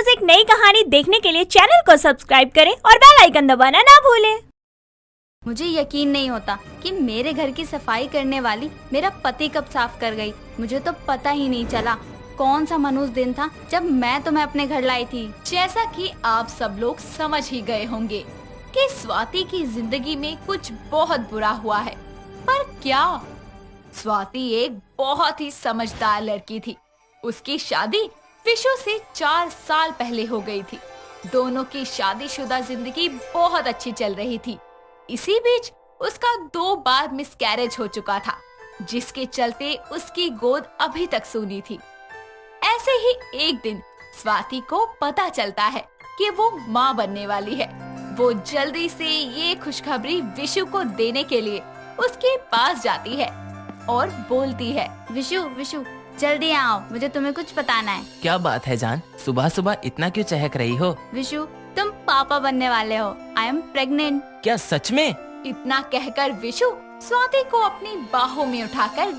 रोज एक नई कहानी देखने के लिए चैनल को सब्सक्राइब करें और बेल आइकन दबाना ना भूलें। मुझे यकीन नहीं होता कि मेरे घर की सफाई करने वाली मेरा पति कब साफ कर गई। मुझे तो पता ही नहीं चला कौन सा मनहूस दिन था जब मैं तुम्हें अपने घर लाई थी। जैसा कि आप सब लोग समझ ही गए होंगे कि स्वाति की जिंदगी में कुछ बहुत बुरा हुआ है। पर क्या? स्वाति एक बहुत ही समझदार लड़की थी। उसकी शादी विशु से 4 साल पहले हो गई थी। दोनों की शादीशुदा जिंदगी बहुत अच्छी चल रही थी। इसी बीच उसका 2 बार मिसकैरेज हो चुका था, जिसके चलते उसकी गोद अभी तक सूनी थी। ऐसे ही एक दिन स्वाति को पता चलता है कि वो माँ बनने वाली है। वो जल्दी से ये खुशखबरी विशु को देने के लिए उसके पास जाती है और बोलती है, विशु विशु जल्दी आओ, मुझे तुम्हें कुछ बताना है। क्या बात है जान, सुबह सुबह इतना क्यों चहक रही हो? विशु तुम पापा बनने वाले हो। I am pregnant. क्या सच में? इतना कहकर विशु स्वाति को अपनी बाहों में उठाकर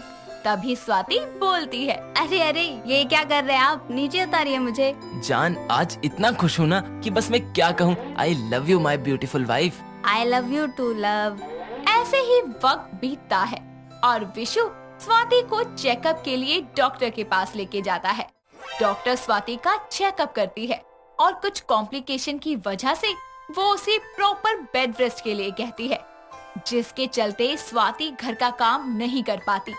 तभी स्वाति बोलती है, अरे अरे ये क्या कर रहे हैं आप, नीचे उतारिए मुझे। जान आज इतना खुश हूँ ना कि बस मैं क्या कहूँ। I love you my beautiful wife. I love you too love. ऐसे ही वक्त बीतता है और विशु स्वाति को चेकअप के लिए डॉक्टर के पास लेके जाता है। डॉक्टर स्वाति का चेकअप करती है और कुछ कॉम्प्लिकेशन की वजह से वो उसे प्रॉपर बेड रेस्ट के लिए कहती है, जिसके चलते स्वाति घर का काम नहीं कर पाती।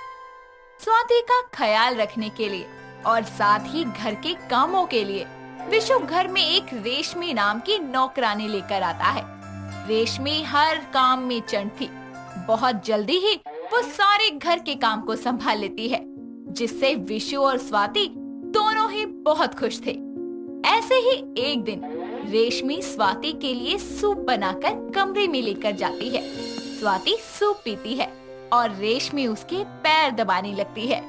स्वाति का ख्याल रखने के लिए और साथ ही घर के कामों के लिए विशु घर में एक रेशमी नाम की नौकरानी लेकर आता है। रेशमी हर काम में चंट थी। बहुत जल्दी ही वो सारे घर के काम को संभाल लेती है, जिससे विशु और स्वाति दोनों ही बहुत खुश थे। ऐसे ही एक दिन रेशमी स्वाति के लिए सूप बनाकर कमरे में लेकर जाती है। स्वाति सूप पीती है और रेशमी उसके पैर दबाने लगती है।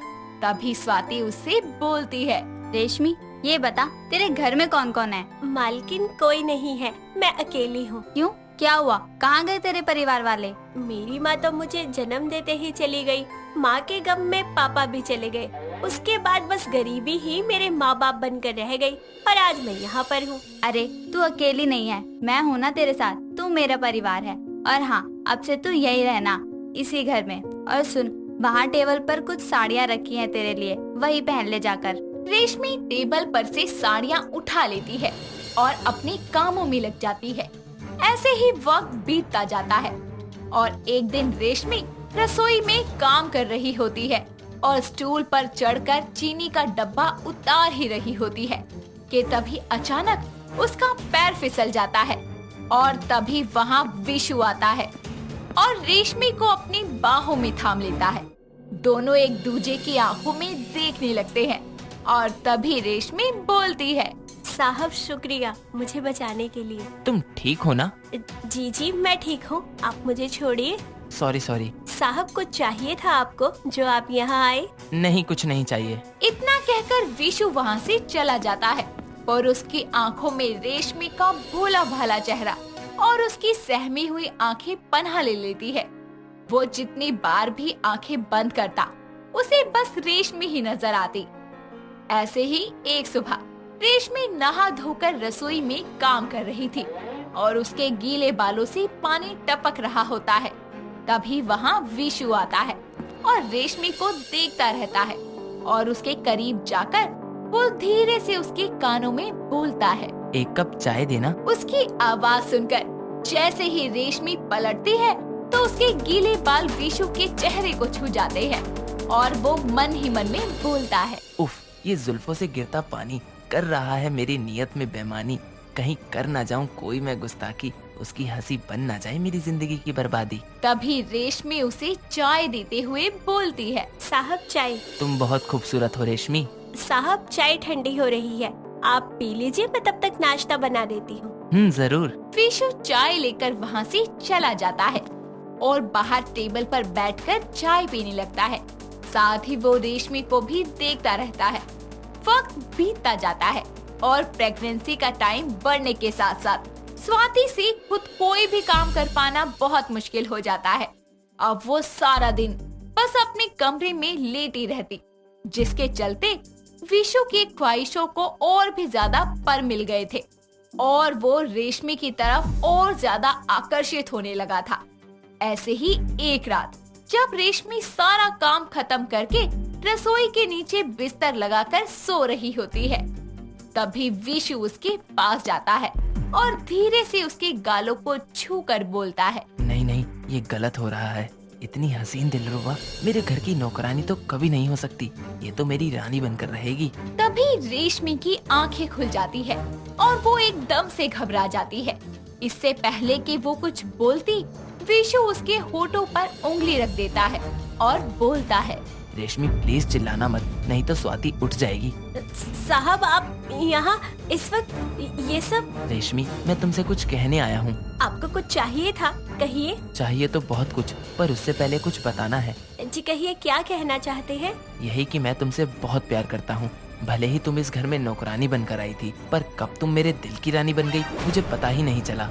तभी स्वाति उससे बोलती है, रेशमी ये बता तेरे घर में कौन कौन है? मालकिन कोई नहीं है, मैं अकेली हूँ। क्यों, क्या हुआ? कहाँ गए तेरे परिवार वाले? मेरी माँ तो मुझे जन्म देते ही चली गई। माँ के गम में पापा भी चले गए। उसके बाद बस गरीबी ही मेरे माँ बाप बनकर रह गई और आज मैं यहाँ पर हूँ। अरे तू अकेली नहीं है, मैं हूँ ना तेरे साथ। तू मेरा परिवार है और हाँ अब से तू यही रहना इसी घर में। और सुन, वहाँ टेबल पर कुछ साड़ियाँ रखी हैं तेरे लिए, वही पहन ले जाकर। रेशमी टेबल पर से साड़ियाँ उठा लेती है और अपने कामों में लग जाती है। ऐसे ही वक्त बीतता जाता है और एक दिन रेशमी रसोई में काम कर रही होती है और स्टूल पर चढ़कर चीनी का डब्बा उतार ही रही होती है कि तभी अचानक उसका पैर फिसल जाता है और तभी वहाँ विशु आता है और रेशमी को अपनी बाहों में थाम लेता है। दोनों एक दूसरे की आंखों में देखने लगते हैं और तभी रेशमी बोलती है, साहब शुक्रिया मुझे बचाने के लिए। तुम ठीक हो ना? जी जी मैं ठीक हूँ, आप मुझे छोड़िए। Sorry sorry. साहब कुछ चाहिए था आपको जो आप यहाँ आए? नहीं कुछ नहीं चाहिए। इतना कहकर विशु वहाँ से चला जाता है और उसकी आंखों में रेशमी का भोला भाला चेहरा और उसकी सहमी हुई आंखें पनाह ले लेती है। वो जितनी बार भी आंखें बंद करता उसे बस रेशमी ही नजर आती। ऐसे ही एक सुबह रेशमी नहा धोकर रसोई में काम कर रही थी और उसके गीले बालों से पानी टपक रहा होता है। तभी वहाँ विशु आता है और रेशमी को देखता रहता है और उसके करीब जाकर वो धीरे से उसके कानों में बोलता है, एक कप चाय देना। उसकी आवाज सुनकर जैसे ही रेशमी पलटती है तो उसके गीले बाल विशु के चेहरे को छू जाते हैं और वो मन ही मन में बोलता है, उफ, ये जुल्फों से गिरता पानी कर रहा है मेरी नियत में बेईमानी। कहीं कर ना जाऊं कोई मैं गुस्ताखी, उसकी हंसी बन ना जाए मेरी जिंदगी की बर्बादी। तभी रेशमी उसे चाय देते हुए बोलती है, साहब चाय। तुम बहुत खूबसूरत हो रेशमी। साहब चाय ठंडी हो रही है, आप पी लीजिए, मैं तब तक नाश्ता बना देती हूँ। जरूर। विशु चाय लेकर वहाँ से चला जाता है और बाहर टेबल पर बैठकर चाय पीने लगता है। साथ ही वो रेशमी को भी देखता रहता है। वक्त बीतता जाता है और प्रेगनेंसी का टाइम बढ़ने के साथ साथ स्वाति से खुद कोई भी काम कर पाना बहुत मुश्किल हो जाता है। अब वो सारा दिन बस अपने कमरे में लेटी रहती, जिसके चलते विशु की ख्वाहिशों को और भी ज्यादा पर मिल गए थे और वो रेशमी की तरफ और ज्यादा आकर्षित होने लगा था। ऐसे ही एक रात जब रेशमी सारा काम खत्म करके रसोई के नीचे बिस्तर लगाकर सो रही होती है, तभी विशु उसके पास जाता है और धीरे से उसके गालों को छूकर बोलता है, नहीं नहीं, ये गलत हो रहा है। इतनी हसीन दिलरुबा मेरे घर की नौकरानी तो कभी नहीं हो सकती। ये तो मेरी रानी बनकर रहेगी। तभी रेशमी की आंखें खुल जाती है और वो एकदम से घबरा जाती है। इससे पहले कि वो कुछ बोलती, विशु उसके होठों पर उंगली रख देता है और बोलता है, रेशमी प्लीज चिल्लाना मत, नहीं तो स्वाति उठ जाएगी। साहब आप यहाँ इस वक्त ये सब? रेशमी, मैं तुमसे कुछ कहने आया हूँ। आपको कुछ चाहिए था, कहिए। चाहिए तो बहुत कुछ, पर उससे पहले कुछ बताना है। जी कहिए, क्या कहना चाहते हैं? यही कि मैं तुमसे बहुत प्यार करता हूँ। भले ही तुम इस घर में नौकरानी बनकर आई थी, पर कब तुम मेरे दिल की रानी बन गई मुझे पता ही नहीं चला।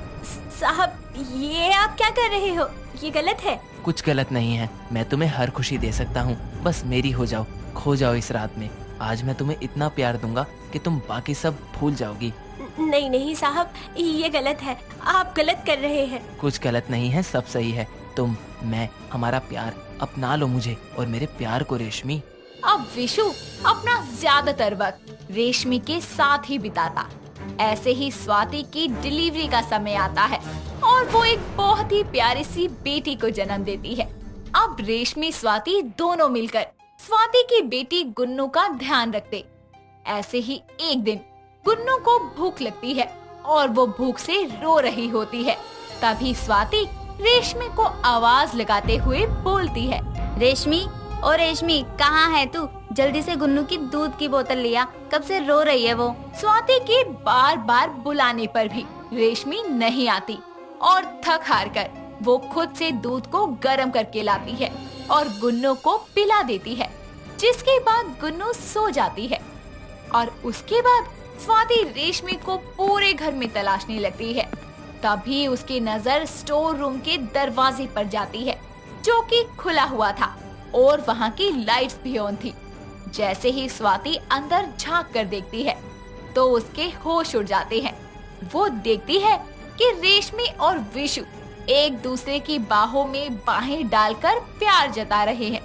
साहब ये आप क्या कर रहे हो? ये गलत है। कुछ गलत नहीं है, मैं तुम्हें हर खुशी दे सकता हूँ। बस मेरी हो जाओ, खो जाओ इस रात में। आज मैं तुम्हें इतना प्यार दूंगा कि तुम बाकी सब भूल जाओगी। नहीं नहीं साहब, ये गलत है, आप गलत कर रहे हैं। कुछ गलत नहीं है, सब सही है। तुम, मैं, हमारा प्यार, अपना लो मुझे और मेरे प्यार को रेशमी। अब विशु अपना ज्यादातर वक्त रेशमी के साथ ही बिताता। ऐसे ही स्वाति की डिलीवरी का समय आता है और वो एक बहुत ही प्यारी सी बेटी को जन्म देती है। अब रेशमी स्वाति दोनों मिलकर स्वाति की बेटी गुन्नू का ध्यान रखते। ऐसे ही एक दिन गुन्नू को भूख लगती है और वो भूख से रो रही होती है। तभी स्वाति रेशमी को आवाज लगाते हुए बोलती है, रेशमी, ओ रेशमी, कहाँ है तू? जल्दी से गुन्नू की दूध की बोतल लिया, कब से रो रही है वो। स्वाति के बार बार बुलाने पर भी रेशमी नहीं आती और थक हार कर वो खुद से दूध को गर्म करके लाती है और गुन्नू को पिला देती है, जिसके बाद गुन्नू सो जाती है। और उसके बाद स्वाति रेशमी को पूरे घर में तलाशने लगती है। तभी उसकी नजर स्टोर रूम के दरवाजे पर जाती है, जो कि खुला हुआ था और वहाँ की लाइट्स भी ऑन थी। जैसे ही स्वाति अंदर झांक कर देखती है तो उसके होश उड़ जाते हैं। वो देखती है कि रेशमी और विशु एक दूसरे की बाहों में बाहें डालकर प्यार जता रहे हैं।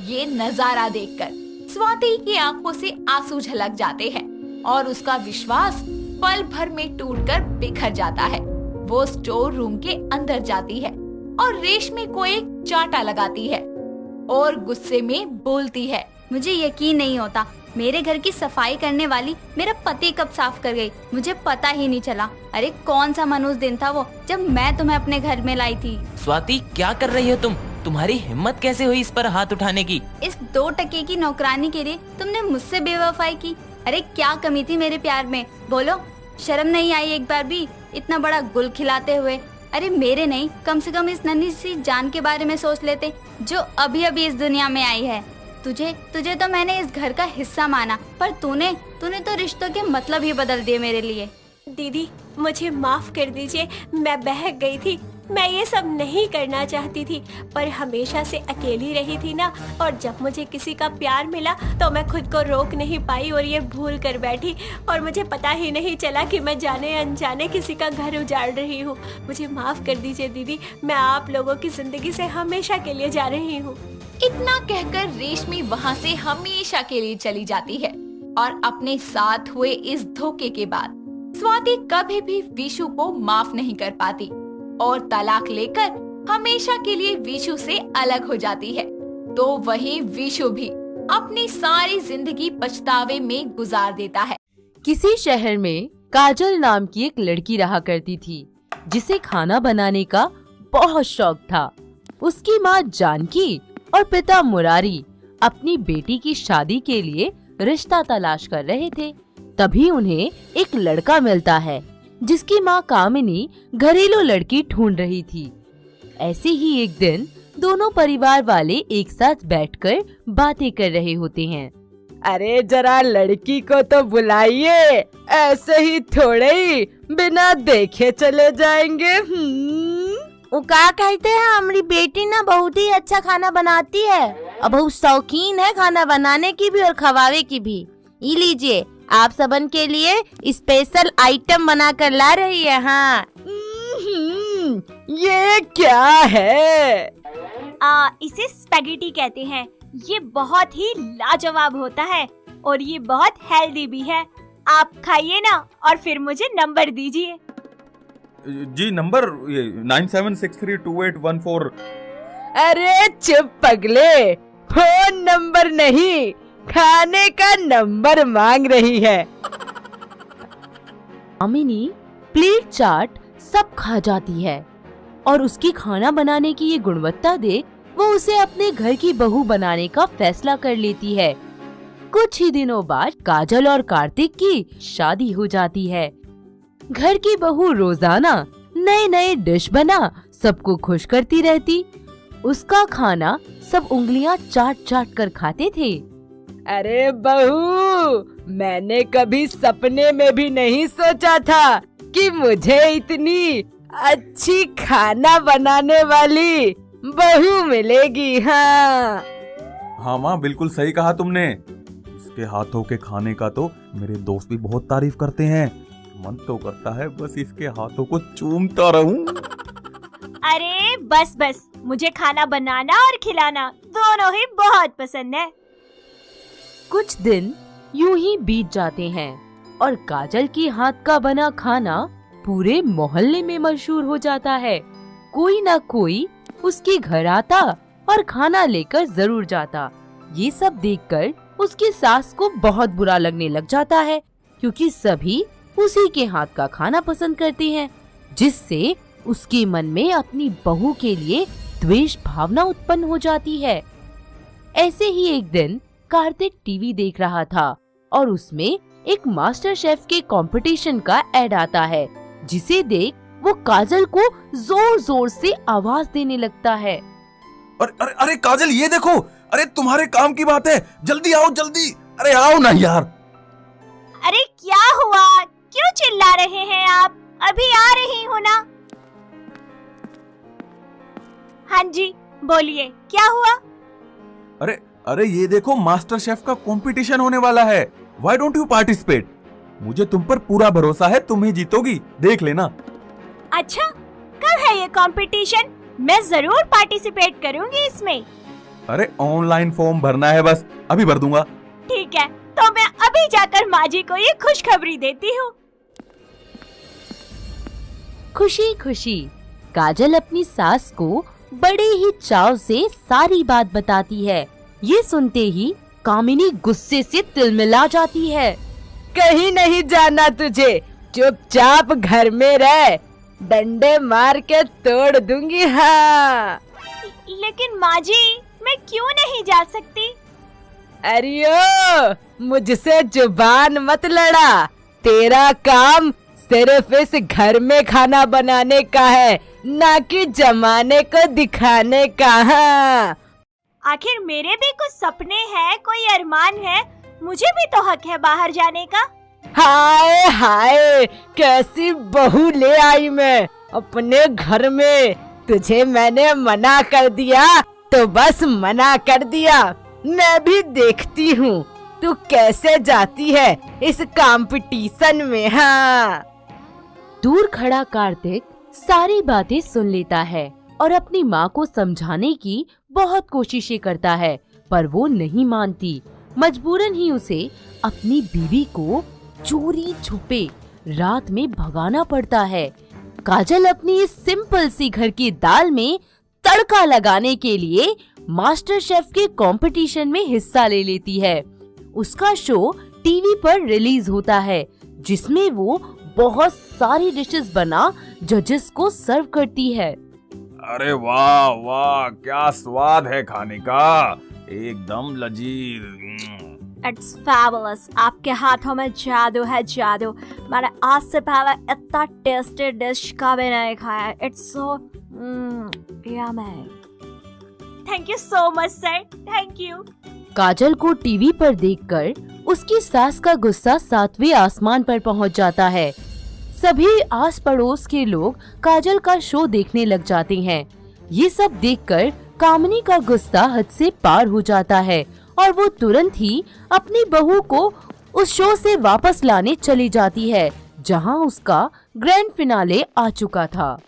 ये नजारा देखकर स्वाति की आंखों से आंसू झलक जाते हैं और उसका विश्वास पल भर में टूटकर बिखर जाता है। वो स्टोर रूम के अंदर जाती है और रेशमी को एक चांटा लगाती है और गुस्से में बोलती है, मुझे यकीन नहीं होता, मेरे घर की सफाई करने वाली मेरा पति कब साफ कर गई, मुझे पता ही नहीं चला। अरे कौन सा मनहूस दिन था वो जब मैं तुम्हें अपने घर में लाई थी। स्वाति, क्या कर रही हो तुम? तुम्हारी हिम्मत कैसे हुई इस पर हाथ उठाने की? इस 2 टके की नौकरानी के लिए तुमने मुझसे बेवफाई की। अरे क्या कमी थी मेरे प्यार में, बोलो? शर्म नहीं आई एक बार भी इतना बड़ा गुल खिलाते हुए? अरे मेरे नहीं, कम से कम इस नन्ही सी जान के बारे में सोच लेते जो अभी अभी इस दुनिया में आई है। तुझे तो मैंने इस घर का हिस्सा माना, पर तूने तो रिश्तों के मतलब ही बदल दिए मेरे लिए। दीदी मुझे माफ कर दीजिए, मैं बहक गई थी। मैं ये सब नहीं करना चाहती थी, पर हमेशा से अकेली रही थी ना, और जब मुझे किसी का प्यार मिला तो मैं खुद को रोक नहीं पाई और ये भूल कर बैठी, और मुझे पता ही नहीं चला कि मैं जाने अनजाने किसी का घर उजाड़ रही हूँ। मुझे माफ कर दीजिए दीदी, मैं आप लोगों की जिंदगी से हमेशा के लिए जा रही हूँ। इतना कहकर रेशमी वहाँ से हमेशा के लिए चली जाती है और अपने साथ हुए इस धोखे के बाद स्वाति कभी भी विशु को माफ नहीं कर पाती और तलाक लेकर हमेशा के लिए विशु से अलग हो जाती है। तो वही विशु भी अपनी सारी जिंदगी पछतावे में गुजार देता है। किसी शहर में काजल नाम की एक लड़की रहा करती थी, जिसे खाना बनाने का बहुत शौक था। उसकी माँ जानकी और पिता मुरारी अपनी बेटी की शादी के लिए रिश्ता तलाश कर रहे थे। तभी उन्हें एक लड़का मिलता है, जिसकी माँ कामिनी घरेलू लड़की ढूंढ रही थी। ऐसे ही एक दिन दोनों परिवार वाले एक साथ बैठकर बातें कर रहे होते हैं। अरे जरा लड़की को तो बुलाइए, ऐसे ही थोड़े ही बिना देखे चले जाएंगे। वो क्या कहते हैं, हमारी बेटी ना बहुत ही अच्छा खाना बनाती है और बहुत शौकीन है खाना बनाने की भी और खवावे की भी। ये लीजिए, आप सबन के लिए स्पेशल आइटम बना कर ला रही है। हाँ, ये क्या है? इसे स्पैगेटी कहते हैं। ये बहुत ही लाजवाब होता है और ये बहुत हेल्दी भी है। आप खाइए ना और फिर मुझे नंबर दीजिए। जी, नंबर 97632814। अरे चुप पगले, फोन नंबर नहीं, खाने का नंबर मांग रही है। कामिनी प्लेट चाट सब खा जाती है और उसकी खाना बनाने की ये गुणवत्ता देख वो उसे अपने घर की बहू बनाने का फैसला कर लेती है। कुछ ही दिनों बाद काजल और कार्तिक की शादी हो जाती है। घर की बहू रोजाना नए नए डिश बना सबको खुश करती रहती। उसका खाना सब उंगलियां चाट चाट कर खाते थे। अरे बहू, मैंने कभी सपने में भी नहीं सोचा था कि मुझे इतनी अच्छी खाना बनाने वाली बहू मिलेगी। हाँ हाँ माँ, बिल्कुल सही कहा तुमने। इसके हाथों के खाने का तो मेरे दोस्त भी बहुत तारीफ करते हैं। मन तो करता है बस इसके हाथों को चूमता रहूं। अरे बस बस, मुझे खाना बनाना और खिलाना दोनों ही बहुत पसंद है। कुछ दिन यूं ही बीत जाते हैं और काजल की हाथ का बना खाना पूरे मोहल्ले में मशहूर हो जाता है। कोई ना कोई उसके घर आता और खाना लेकर जरूर जाता। ये सब देखकर उसकी सास को बहुत बुरा लगने लग जाता है, क्योंकि सभी उसी के हाथ का खाना पसंद करते हैं, जिससे उसके मन में अपनी बहू के लिए द्वेष भावना उत्पन्न हो जाती है। ऐसे ही एक दिन कार्तिक टीवी देख रहा था और उसमें एक मास्टर शेफ के कंपटीशन का ऐड आता है, जिसे देख वो काजल को जोर जोर से आवाज देने लगता है। अरे काजल, ये देखो, अरे तुम्हारे काम की बात है, जल्दी आओ जल्दी। अरे आओ ना यार। अरे क्या हुआ, क्यों चिल्ला रहे हैं आप? अभी आ रही हूँ ना। हाँ जी, बोलिए, क्या हुआ? अरे ये देखो, मास्टर शेफ का कंपटीशन होने वाला है। Why don't you participate? मुझे तुम पर पूरा भरोसा है, तुम ही जीतोगी, देख लेना। अच्छा, कब है ये कंपटीशन? मैं जरूर पार्टिसिपेट करूंगी इसमें। अरे ऑनलाइन फॉर्म भरना है, बस अभी भर दूंगा। ठीक है, तो मैं अभी जाकर माँ जी को ये खुशखबरी देती हूँ। खुशी खुशी काजल अपनी सास को बड़े ही चाव से सारी बात बताती है। ये सुनते ही कामिनी गुस्से से तिलमिला जाती है। कहीं नहीं जाना तुझे, चुपचाप घर में रह, डंडे मार के तोड़ दूंगी। हाँ, लेकिन माँ जी, मैं क्यों नहीं जा सकती? अरियो, मुझसे जुबान मत लड़ा। तेरा काम सिर्फ इस घर में खाना बनाने का है, ना कि जमाने को दिखाने का। हाँ, आखिर मेरे भी कुछ सपने हैं, कोई अरमान है, मुझे भी तो हक है बाहर जाने का। हाय हाय, कैसी बहू ले आई मैं अपने घर में। तुझे मैंने मना कर दिया तो बस मना कर दिया। मैं भी देखती हूँ तू कैसे जाती है इस कंपटीशन में। हाँ, दूर खड़ा कार्तिक सारी बातें सुन लेता है और अपनी माँ को समझाने की बहुत कोशिशें करता है, पर वो नहीं मानती। मजबूरन ही उसे अपनी बीवी को चोरी छुपे रात में भगाना पड़ता है। काजल अपनी इस सिंपल सी घर की दाल में तड़का लगाने के लिए मास्टर शेफ के कंपटीशन में हिस्सा ले लेती है। उसका शो टीवी पर रिलीज होता है, जिसमें वो बहुत सारी डिशेस बना जजेस को सर्व करती है। अरे वाह वाह, क्या स्वाद है खाने का, एकदम लजीज। It's fabulous. आपके हाथों में जादू है, जादू। मैंने आज से पहले इतना टेस्टी डिश कभी नहीं खाया। It's so yummy. Thank you so much sir, thank you. Kajal को टीवी पर देखकर उसकी सास का गुस्सा 7वें आसमान पर पहुंच जाता है। सभी आस पड़ोस के लोग काजल का शो देखने लग जाते हैं। ये सब देखकर कामिनी का गुस्सा हद से पार हो जाता है और वो तुरंत ही अपनी बहू को उस शो से वापस लाने चली जाती है जहां उसका ग्रैंड फिनाले आ चुका था।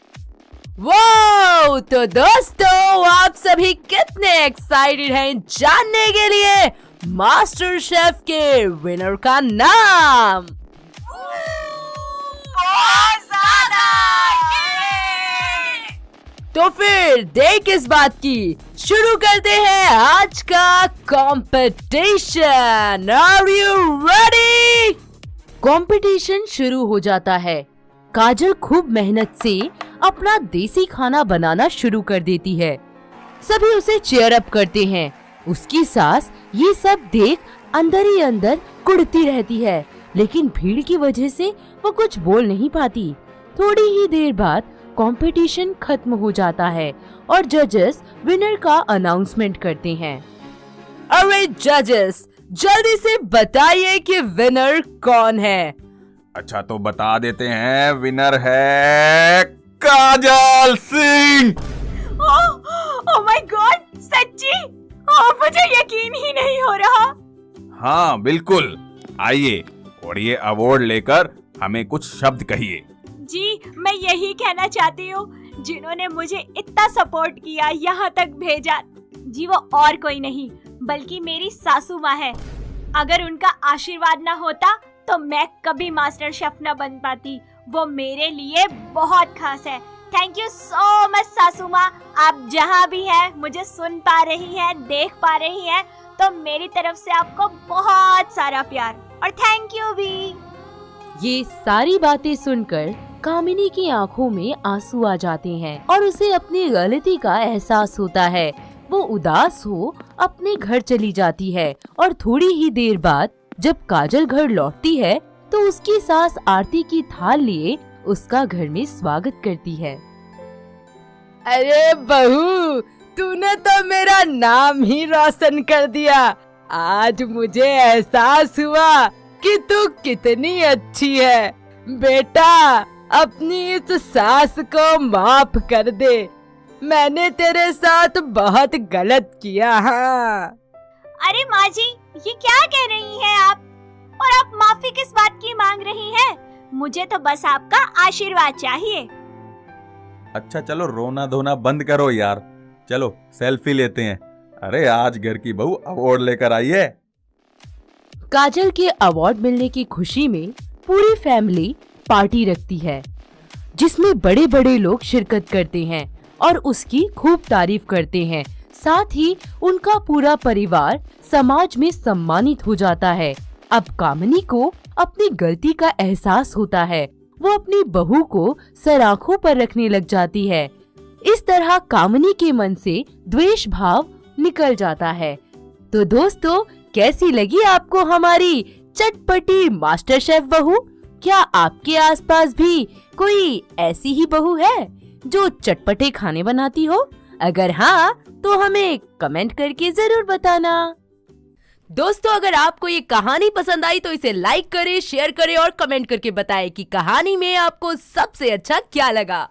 वाओ! तो दोस्तों, आप सभी कितने एक्साइटेड हैं जानने के लिए मास्टर शेफ के विनर का नाम? तो फिर देर किस बात की, शुरू करते हैं आज का competition. Are you ready? Competition शुरू हो जाता है। काजल खूब मेहनत से अपना देसी खाना बनाना शुरू कर देती है। सभी उसे चीयर अप करते हैं। उसकी सास ये सब देख अंदर ही अंदर कुढ़ती रहती है, लेकिन भीड़ की वजह से वो कुछ बोल नहीं पाती। थोड़ी ही देर बाद कंपटीशन खत्म हो जाता है और जजेस विनर का अनाउंसमेंट करते हैं। अरे जजेस, जल्दी से बताइए कि विनर कौन है? अच्छा तो बता देते हैं, विनर है काजल सिंह। ओह माय गॉड, सच्ची? ओह, मुझे यकीन ही नहीं हो रहा। हाँ बिल्कुल, आइए और ये अवार्ड लेकर हमें कुछ शब्द कहिए। जी, मैं यही कहना चाहती हूँ, जिन्होंने मुझे इतना सपोर्ट किया, यहाँ तक भेजा, जी वो और कोई नहीं बल्कि मेरी सासू माँ है। अगर उनका आशीर्वाद ना होता तो मैं कभी मास्टर शेफ न बन पाती। वो मेरे लिए बहुत खास है। थैंक यू सो मच सासू माँ। आप जहाँ भी हैं, मुझे सुन पा रही हैं, देख पा रही हैं, तो मेरी तरफ से आपको बहुत सारा प्यार और थैंक यू भी। ये सारी बातें सुनकर कामिनी की आंखों में आंसू आ जाते हैं और उसे अपनी गलती का एहसास होता है। वो उदास हो अपने घर चली जाती है और थोड़ी ही देर बाद जब काजल घर लौटती है तो उसकी सास आरती की थाल लिए उसका घर में स्वागत करती है। अरे बहू, तूने तो मेरा नाम ही रोशन कर दिया। आज मुझे एहसास हुआ कि तू कितनी अच्छी है। बेटा, अपनी इस सास को माफ कर दे। मैंने तेरे साथ बहुत गलत किया। हाँ। अरे माँ जी, ये क्या कह रही हैं आप? और आप माफी किस बात की मांग रही हैं? मुझे तो बस आपका आशीर्वाद चाहिए। अच्छा चलो रोना धोना बंद करो यार, चलो सेल्फी लेते हैं। अरे आज घर की बहू अवार्ड लेकर आई है। काजल के अवार्ड मिलने की खुशी में पूरी फैमिली पार्टी रखती है, जिसमें बड़े बड़े लोग शिरकत करते हैं और उसकी खूब तारीफ करते हैं। साथ ही उनका पूरा परिवार समाज में सम्मानित हो जाता है। अब कामिनी को अपनी गलती का एहसास होता है। वो अपनी बहू को सराखों पर रखने लग जाती है। इस तरह कामिनी के मन से द्वेष भाव निकल जाता है। तो दोस्तों, कैसी लगी आपको हमारी चटपटी मास्टर शेफ बहू? क्या आपके आसपास भी कोई ऐसी ही बहू है जो चटपटे खाने बनाती हो? अगर हाँ, तो हमें कमेंट करके जरूर बताना। दोस्तों, अगर आपको ये कहानी पसंद आई तो इसे लाइक करें, शेयर करें और कमेंट करके बताएं कि कहानी में आपको सबसे अच्छा क्या लगा।